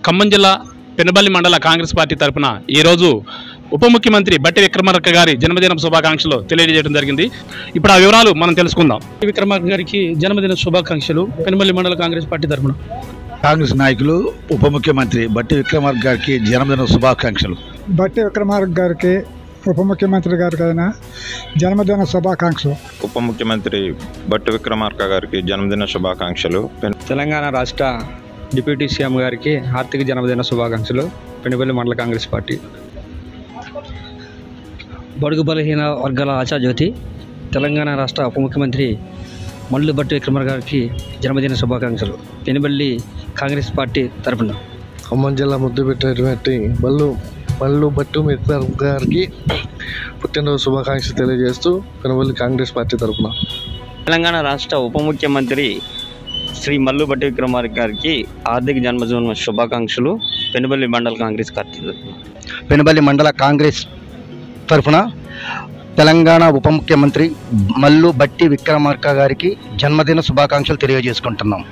ఖమ్మం జిల్లా పెనుబల్లి మండల కాంగ్రెస్ పార్టీ తరఫున ఈరోజు ఉప ముఖ్యమంత్రి బట్టి విక్రమార్క గారి జన్మదిన శుభాకాంక్షలు తెలియజేయడం జరిగింది. ఇప్పుడు ఆ వివరాలు మనం తెలుసుకుందాం. విక్రమార్క గారికి జన్మదిన శుభాకాంక్షలు పెనుబల్లి మండల కాంగ్రెస్ పార్టీ తరఫున. కాంగ్రెస్ నాయకులు ఉప ముఖ్యమంత్రి బట్టి విక్రమార్క గారికి జన్మదిన శుభాకాంక్షలు. బట్టి విక్రమార్క గారికి ఉప ముఖ్యమంత్రి గారికైనా జన్మదిన శుభాకాంక్షలు. ఉప ముఖ్యమంత్రి బట్టి విక్రమార్క గారికి జన్మదిన శుభాకాంక్షలు. తెలంగాణ రాష్ట్ర డిప్యూటీ సీఎం గారికి ఆర్థిక జన్మదిన శుభాకాంక్షలు. పెనుబల్లి మండల కాంగ్రెస్ పార్టీ. బడుగు బలహీన వర్గాల ఆశాజ్యోతి తెలంగాణ రాష్ట్ర ఉప ముఖ్యమంత్రి మల్లు బట్టి విక్రమార్క గారికి జన్మదిన శుభాకాంక్షలు. పెనుబల్లి కాంగ్రెస్ పార్టీ తరఫున. ఖమ్మం జిల్లా ముద్దు పెట్టినటువంటి మల్లు బట్టు విక్రమార్క గారికి పుట్టినరోజు శుభాకాంక్షలు తెలియజేస్తూ పెనుబల్లి కాంగ్రెస్ పార్టీ తరఫున. తెలంగాణ రాష్ట్ర ఉప ముఖ్యమంత్రి శ్రీ మల్లు బట్టి విక్రమార్క గారికి ఆర్థిక జన్మదిన శుభాకాంక్షలు. పెనుబల్లి మండల కాంగ్రెస్ పార్టీ తరఫున. పెనుబల్లి మండల కాంగ్రెస్ తరఫున తెలంగాణ ఉప ముఖ్యమంత్రి మల్లు బట్టి విక్రమార్క గారికి జన్మదిన శుభాకాంక్షలు తెలియజేసుకుంటున్నాం.